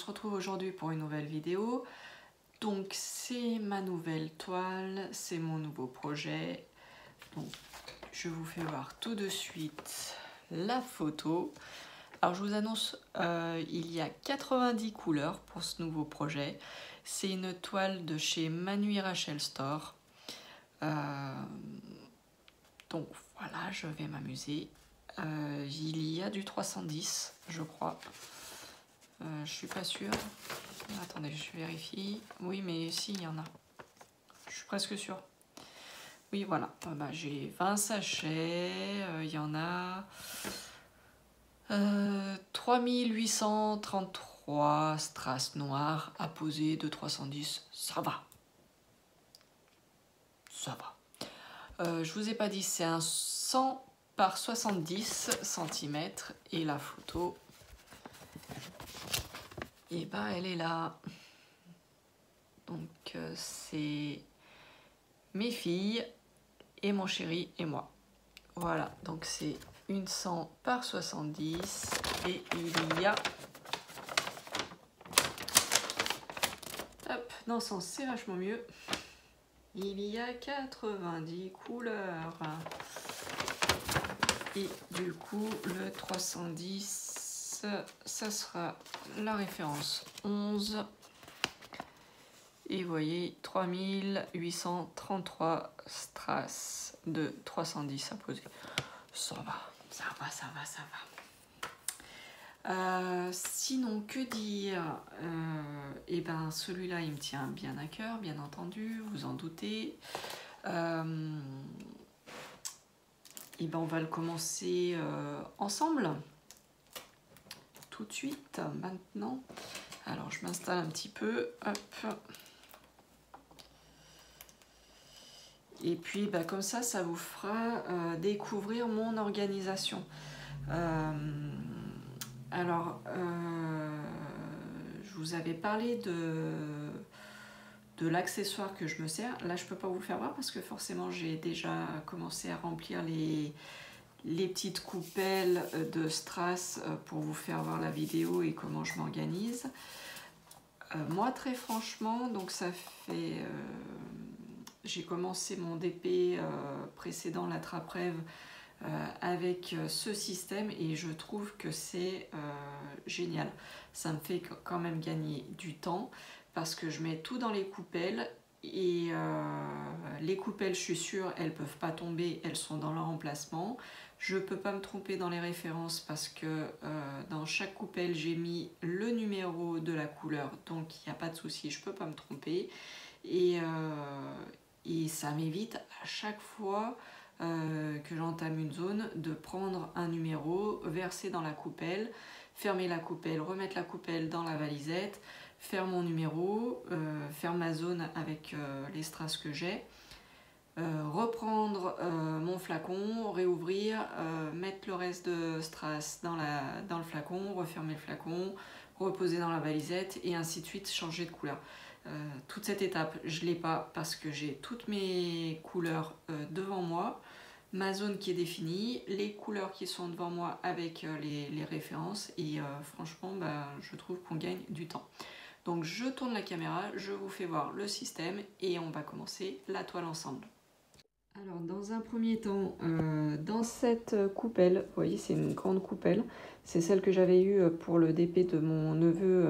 se retrouve aujourd'hui pour une nouvelle vidéo. Donc c'est ma nouvelle toile, c'est mon nouveau projet. Donc je vous fais voir tout de suite la photo. Alors je vous annonce, il y a 90 couleurs pour ce nouveau projet. C'est une toile de chez Manu Rachel Store. Donc voilà, je vais m'amuser. Il y a du 310, je crois. Je suis pas sûre. Attendez, je vérifie. Oui, mais si, il y en a. Je suis presque sûre. Oui, voilà. J'ai 20 sachets. Il y en a 3833 strass noires à poser de 310. Ça va. Ça va. Je vous ai pas dit, c'est un 100 par 70 cm. Et la photo, et ben elle est là. Donc c'est mes filles et mon chéri et moi. Voilà, donc c'est une 100 par 70 et il y a... Hop, dans ce sens c'est vachement mieux. Il y a 90 couleurs. Et du coup, le 310, ça sera la référence 11. Et vous voyez, 3833 strass de 310 à poser. Ça va, ça va, ça va, ça va. Sinon, que dire? Et ben, celui-là, il me tient bien à cœur, bien entendu, vous en doutez. Et ben, on va le commencer ensemble. Tout de suite, maintenant. Alors, je m'installe un petit peu. Hop. Et puis, bah, comme ça vous fera découvrir mon organisation. Alors, je vous avais parlé de l'accessoire que je me sers. Là, je ne peux pas vous le faire voir parce que forcément, j'ai déjà commencé à remplir les petites coupelles de strass pour vous faire voir la vidéo et comment je m'organise. Moi, très franchement, donc ça fait... j'ai commencé mon DP précédent, la Traprève, avec ce système et je trouve que c'est génial. Ça me fait quand même gagner du temps parce que je mets tout dans les coupelles et les coupelles, je suis sûre, elles ne peuvent pas tomber, elles sont dans leur emplacement. Je ne peux pas me tromper dans les références parce que dans chaque coupelle, j'ai mis le numéro de la couleur, donc il n'y a pas de souci, je ne peux pas me tromper. Et ça m'évite à chaque fois que j'entame une zone de prendre un numéro, verser dans la coupelle, fermer la coupelle, remettre la coupelle dans la valisette, faire mon numéro, faire ma zone avec les strass que j'ai, reprendre mon flacon, réouvrir, mettre le reste de strass dans le flacon, refermer le flacon, reposer dans la valisette et ainsi de suite, changer de couleur. Toute cette étape, je ne l'ai pas parce que j'ai toutes mes couleurs devant moi, ma zone qui est définie, les couleurs qui sont devant moi avec les références et franchement, je trouve qu'on gagne du temps. Donc je tourne la caméra, je vous fais voir le système et on va commencer la toile ensemble. Alors dans un premier temps, dans cette coupelle, vous voyez c'est une grande coupelle, c'est celle que j'avais eue pour le DP de mon neveu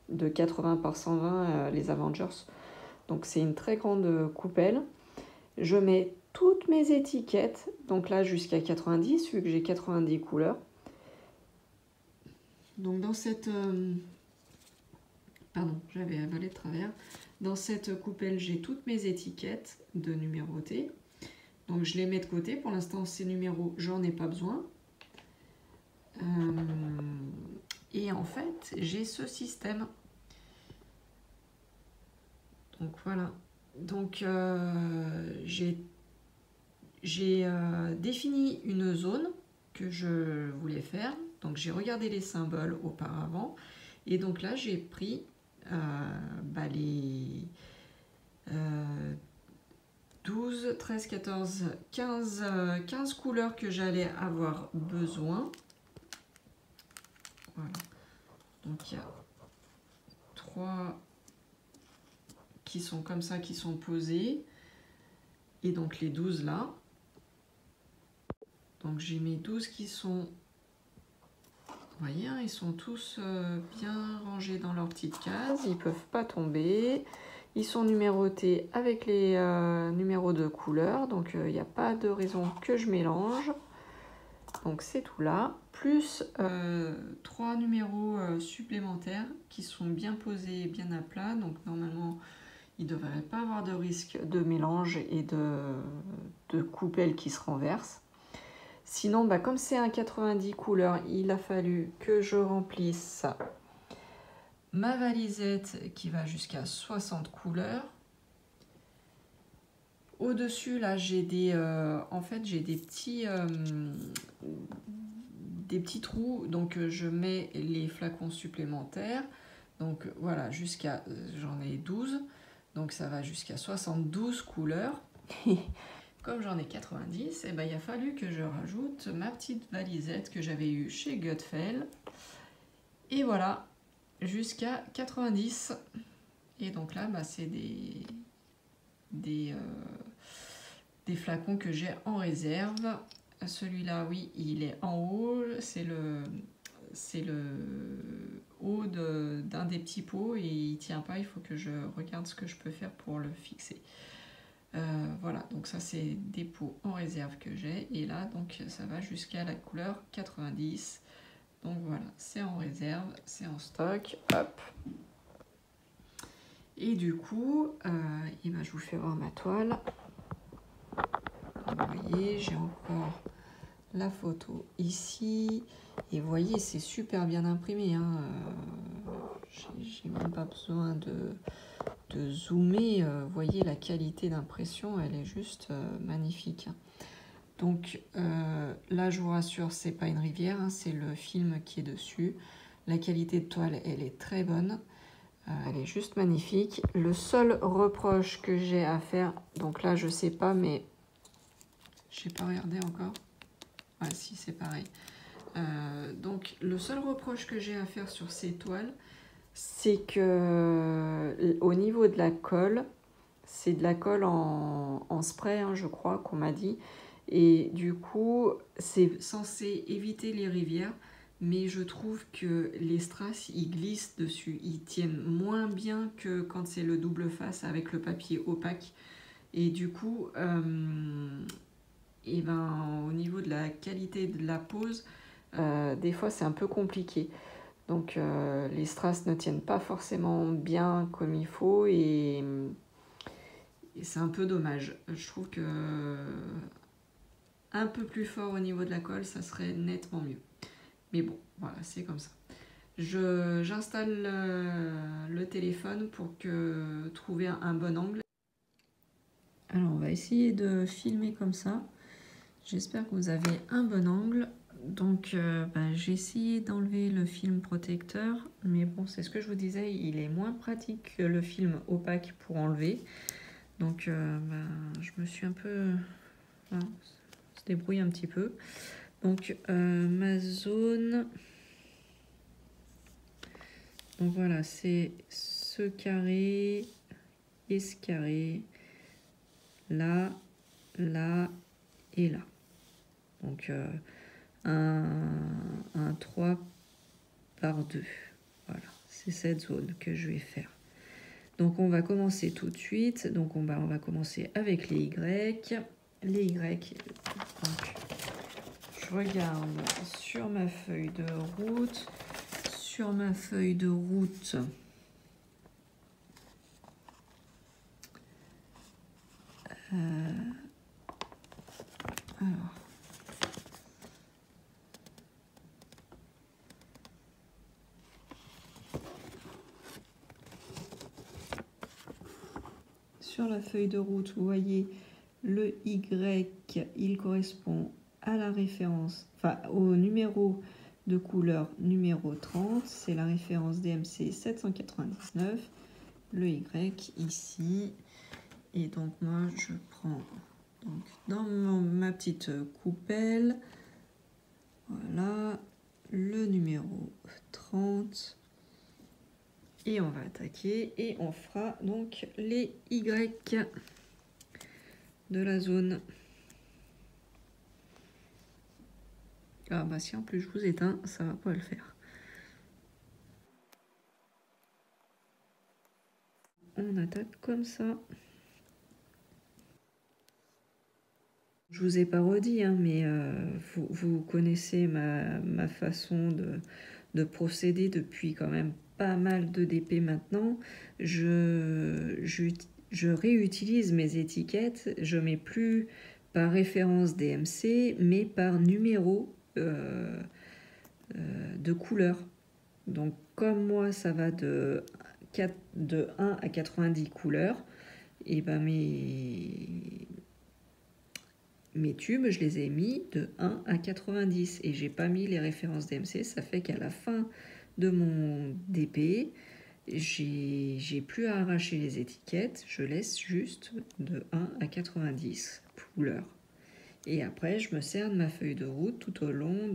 de 80 par 120, les Avengers. Donc c'est une très grande coupelle. Je mets toutes mes étiquettes, donc là jusqu'à 90, vu que j'ai 90 couleurs. Donc dans cette... pardon, j'avais avalé de travers. Dans cette coupelle, j'ai toutes mes étiquettes de numérotées. Donc je les mets de côté. Pour l'instant, ces numéros, j'en ai pas besoin. Et en fait, j'ai ce système. Donc voilà. Donc j'ai défini une zone que je voulais faire. Donc j'ai regardé les symboles auparavant. Et donc là, j'ai pris les 12, 13, 14, 15 couleurs que j'allais avoir besoin. Voilà. Donc il y a 3 qui sont comme ça, qui sont posés. Et donc les 12 là. Donc j'ai mes 12 qui sont... Vous voyez, hein, ils sont tous bien rangés dans leur petite case. Ils ne peuvent pas tomber. Ils sont numérotés avec les numéros de couleur. Donc il n'y a pas de raison que je mélange. Donc c'est tout là. Plus 3 numéros supplémentaires qui sont bien posés et bien à plat. Donc normalement, il ne devrait pas avoir de risque de mélange et de coupelle qui se renverse. Sinon, bah, comme c'est un 90 couleurs, il a fallu que je remplisse ma valisette qui va jusqu'à 60 couleurs. Au-dessus, là, j'ai des, en fait, j'ai des petits trous. Donc, je mets les flacons supplémentaires. Donc, voilà, jusqu'à, j'en ai 12. Donc, ça va jusqu'à 72 couleurs. Comme j'en ai 90, eh ben, il a fallu que je rajoute ma petite valisette que j'avais eue chez Gutfeld. Et voilà, jusqu'à 90. Et donc là, bah, c'est des flacons que j'ai en réserve. Celui-là, oui, il est en haut. C'est le haut d'un des petits pots et il tient pas. Il faut que je regarde ce que je peux faire pour le fixer. Voilà, donc ça c'est des pots en réserve que j'ai. Et là, donc ça va jusqu'à la couleur 90. Donc voilà, c'est en réserve, c'est en stock. Hop. Et du coup, et ben, je vous fais voir ma toile. Vous voyez, j'ai encore la photo ici. Et vous voyez, c'est super bien imprimé. Hein. J'ai même pas besoin de zoomer. Vous voyez, la qualité d'impression, elle est juste magnifique. Donc là, je vous rassure, c'est pas une rivière, hein, c'est le film qui est dessus. La qualité de toile, elle est très bonne. Elle est juste magnifique. Le seul reproche que j'ai à faire, donc là, je sais pas, mais j'ai pas regardé encore. Ah si, c'est pareil. Donc le seul reproche que j'ai à faire sur ces toiles, c'est que au niveau de la colle, c'est de la colle en spray, hein, je crois qu'on m'a dit. Et du coup, c'est censé éviter les rivières, mais je trouve que les strass, ils glissent dessus. Ils tiennent moins bien que quand c'est le double face avec le papier opaque. Et du coup, et ben, au niveau de la qualité de la pose, des fois c'est un peu compliqué. Donc les strass ne tiennent pas forcément bien comme il faut et c'est un peu dommage. Je trouve que un peu plus fort au niveau de la colle, ça serait nettement mieux. Mais bon, voilà, c'est comme ça. J'installe le téléphone pour trouver un bon angle. Alors, on va essayer de filmer comme ça. J'espère que vous avez un bon angle. Donc, j'ai essayé d'enlever le film protecteur. Mais bon, c'est ce que je vous disais, il est moins pratique que le film opaque pour enlever. Donc, je me suis un peu... Voilà, se débrouille un petit peu. Donc, ma zone... Donc voilà, c'est ce carré et ce carré. Là, là et là. Donc, un 3 par 2. Voilà, c'est cette zone que je vais faire. Donc, on va commencer tout de suite. Donc, on va commencer avec les Y. Les Y, donc, je regarde sur ma feuille de route. Sur ma feuille de route, alors, sur la feuille de route, vous voyez le Y, il correspond à la référence, enfin au numéro de couleur numéro 30, c'est la référence DMC 799, le Y ici, et donc moi je prends donc dans ma petite coupelle, voilà, le numéro 30, Et on va attaquer et on fera donc les Y de la zone. Ah bah si en plus je vous éteins, ça va pas le faire. On attaque comme ça. Je vous ai pas redit, hein, mais vous connaissez ma façon de procéder depuis quand même pas mal de DP maintenant. Je réutilise mes étiquettes, je mets plus par référence DMC, mais par numéro de couleur. Donc comme moi ça va de 1 à 90 couleurs, et ben mes tubes, je les ai mis de 1 à 90 et j'ai pas mis les références DMC. Ça fait qu'à la fin de mon DP, j'ai plus à arracher les étiquettes, je laisse juste de 1 à 90 couleurs. Et après, je me sers de ma feuille de route tout au long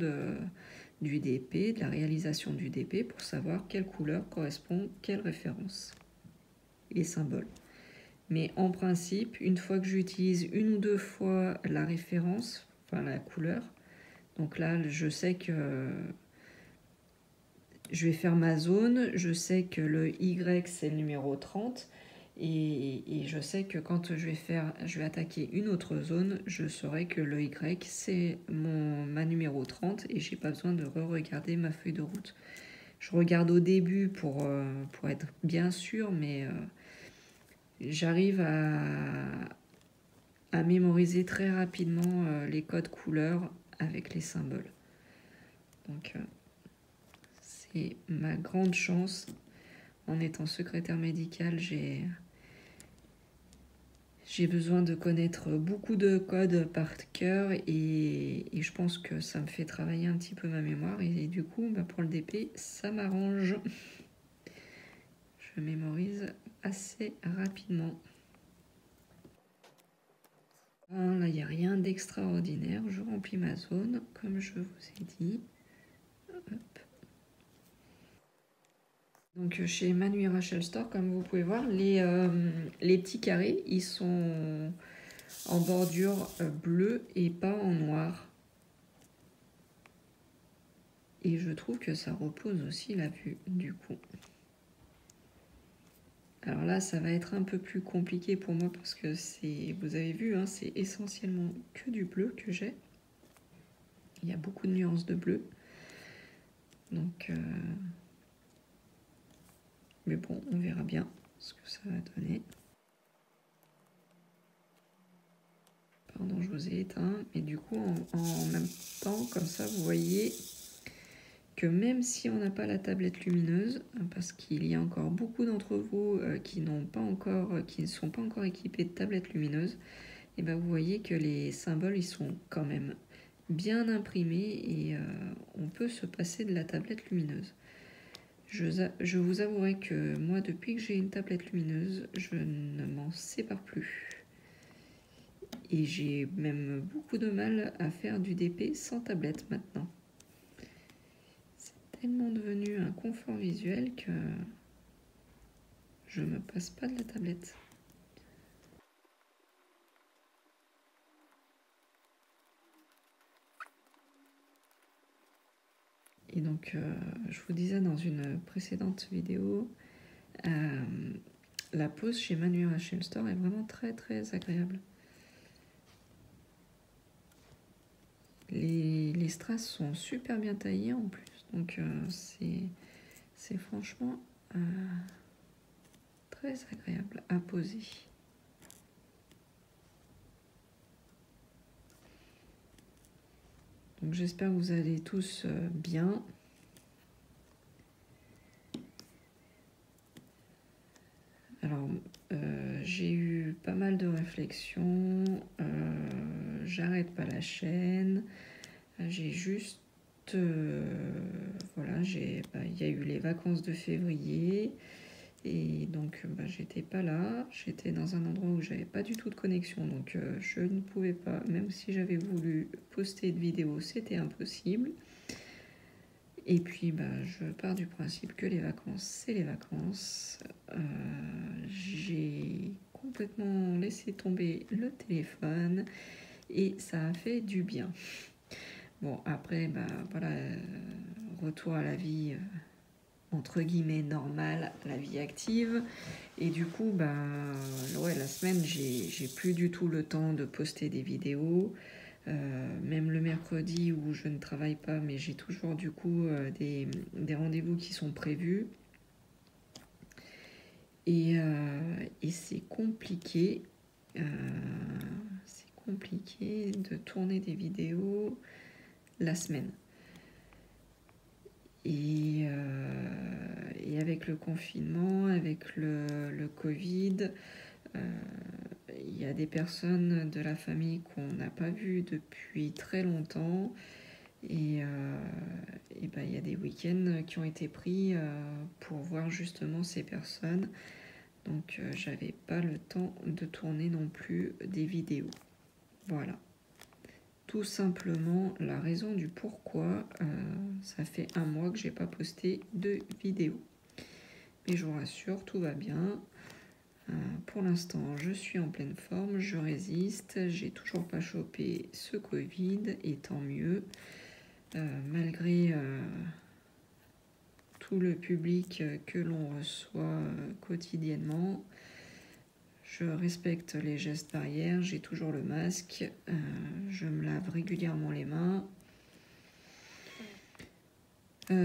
du DP, de la réalisation du DP, pour savoir quelle couleur correspond, quelle référence. Les symboles. Mais en principe, une fois que j'utilise une ou deux fois la référence, enfin la couleur, donc là, je sais que je vais faire ma zone, je sais que le Y, c'est le numéro 30, et je sais que quand je vais attaquer une autre zone, je saurai que le Y, c'est ma numéro 30, et j'ai pas besoin de re-regarder ma feuille de route. Je regarde au début pour être bien sûr, mais j'arrive à mémoriser très rapidement les codes couleurs avec les symboles. Donc c'est ma grande chance. En étant secrétaire médicale, j'ai besoin de connaître beaucoup de codes par cœur et je pense que ça me fait travailler un petit peu ma mémoire et du coup bah, pour le DP ça m'arrange. Je mémorise assez rapidement. Là, il n'y a rien d'extraordinaire. Je remplis ma zone, comme je vous ai dit. Hop. Donc, chez Manu Rachel Store, comme vous pouvez voir, les petits carrés, ils sont en bordure bleue et pas en noir. Et je trouve que ça repose aussi la vue, du coup. Alors là, ça va être un peu plus compliqué pour moi parce que vous avez vu, hein, c'est essentiellement que du bleu que j'ai. Il y a beaucoup de nuances de bleu. Donc, mais bon, on verra bien ce que ça va donner. Pardon, je vous ai éteint. Et du coup, en même temps, comme ça, vous voyez que même si on n'a pas la tablette lumineuse, parce qu'il y a encore beaucoup d'entre vous qui ne sont pas encore équipés de tablettes lumineuses, et ben vous voyez que les symboles ils sont quand même bien imprimés et on peut se passer de la tablette lumineuse. Je vous avouerai que moi, depuis que j'ai une tablette lumineuse, je ne m'en sépare plus. Et j'ai même beaucoup de mal à faire du DP sans tablette maintenant. C'est tellement devenu un confort visuel que je me passe pas de la tablette. Et donc, je vous disais dans une précédente vidéo, la pose chez Manu Rachel Store est vraiment très très agréable. Les strass sont super bien taillés en plus, donc c'est franchement très agréable à poser. Donc j'espère que vous allez tous bien. Alors j'ai eu pas mal de réflexions, j'arrête pas la chaîne, j'ai juste voilà, il y a eu les vacances de février et donc j'étais pas là, j'étais dans un endroit où j'avais pas du tout de connexion, donc je ne pouvais pas, même si j'avais voulu poster de vidéo, c'était impossible. Et puis je pars du principe que les vacances, c'est les vacances. J'ai complètement laissé tomber le téléphone et ça a fait du bien. Bon, après, voilà, retour à la vie entre guillemets normale, la vie active. Et du coup, ouais, la semaine, j'ai plus du tout le temps de poster des vidéos. Même le mercredi où je ne travaille pas, mais j'ai toujours du coup des rendez-vous qui sont prévus. Et c'est compliqué. C'est compliqué de tourner des vidéos la semaine. Et avec le confinement, avec le Covid, il y a des personnes de la famille qu'on n'a pas vues depuis très longtemps. Et il y a des week-ends qui ont été pris pour voir justement ces personnes. Donc j'avais pas le temps de tourner non plus des vidéos. Voilà. Tout simplement la raison du pourquoi ça fait 1 mois que j'ai pas posté de vidéo. Mais je vous rassure, tout va bien. Pour l'instant, je suis en pleine forme, je résiste. J'ai toujours pas chopé ce Covid et tant mieux. Malgré tout le public que l'on reçoit quotidiennement, je respecte les gestes barrières, j'ai toujours le masque, je me lave régulièrement les mains.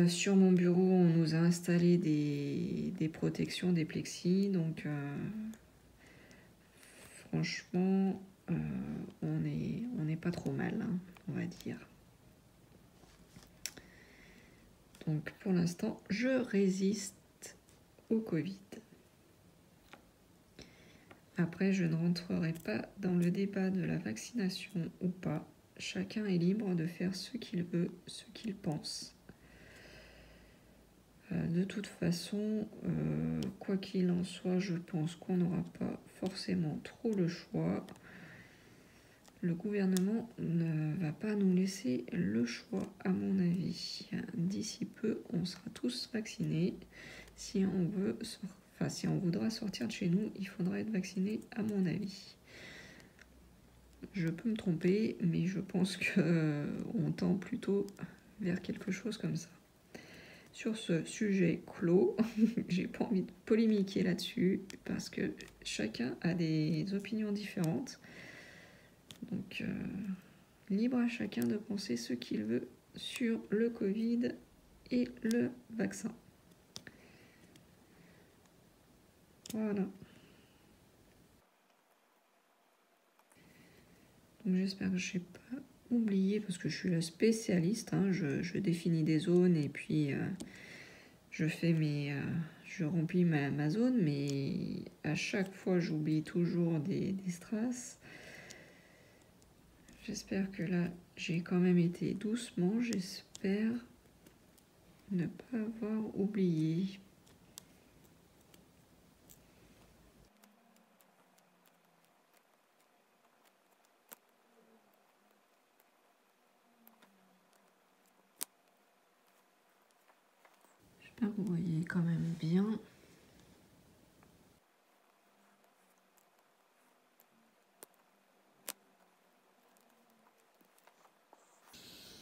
Sur mon bureau, on nous a installé des protections, des plexis, donc franchement, on n'est pas trop mal, hein, on va dire. Donc pour l'instant, je résiste au Covid. Après, je ne rentrerai pas dans le débat de la vaccination ou pas. Chacun est libre de faire ce qu'il veut, ce qu'il pense. De toute façon, quoi qu'il en soit, je pense qu'on n'aura pas forcément trop le choix. Le gouvernement ne va pas nous laisser le choix, à mon avis. D'ici peu, on sera tous vaccinés. Si on voudra sortir de chez nous, il faudra être vacciné, à mon avis. Je peux me tromper, mais je pense qu'on tend plutôt vers quelque chose comme ça. Sur ce sujet clos, j'ai pas envie de polémiquer là-dessus, parce que chacun a des opinions différentes. Donc, libre à chacun de penser ce qu'il veut sur le Covid et le vaccin. Voilà. Donc j'espère que je n'ai pas oublié, parce que je suis la spécialiste, hein, je définis des zones et puis je remplis ma zone, mais à chaque fois j'oublie toujours des strass. J'espère que là j'ai quand même été doucement, j'espère ne pas avoir oublié. J'espère que vous voyez quand même bien.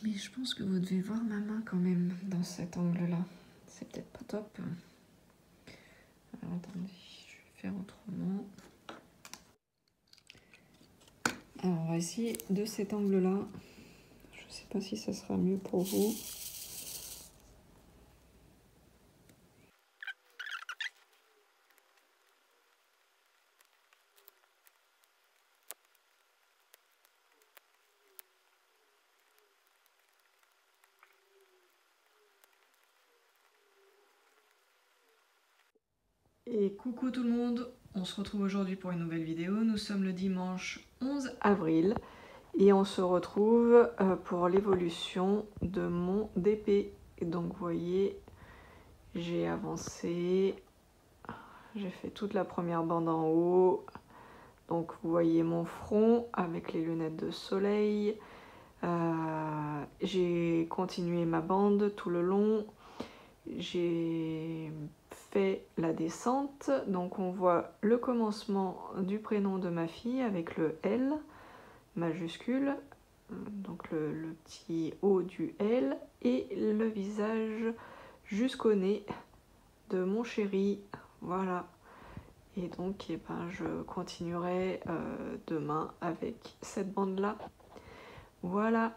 Mais je pense que vous devez voir ma main quand même dans cet angle-là. C'est peut-être pas top. Alors attendez, je vais faire autrement. Alors on va essayer de cet angle-là. Je ne sais pas si ça sera mieux pour vous. Et coucou tout le monde, on se retrouve aujourd'hui pour une nouvelle vidéo. Nous sommes le dimanche 11 avril et on se retrouve pour l'évolution de mon DP. Et donc vous voyez, j'ai avancé, j'ai fait toute la première bande en haut. Donc vous voyez mon front avec les lunettes de soleil. J'ai continué ma bande tout le long. J'ai fait la descente, donc on voit le commencement du prénom de ma fille avec le L majuscule, donc le petit O du L, et le visage jusqu'au nez de mon chéri, voilà. Et donc je continuerai demain avec cette bande là, voilà.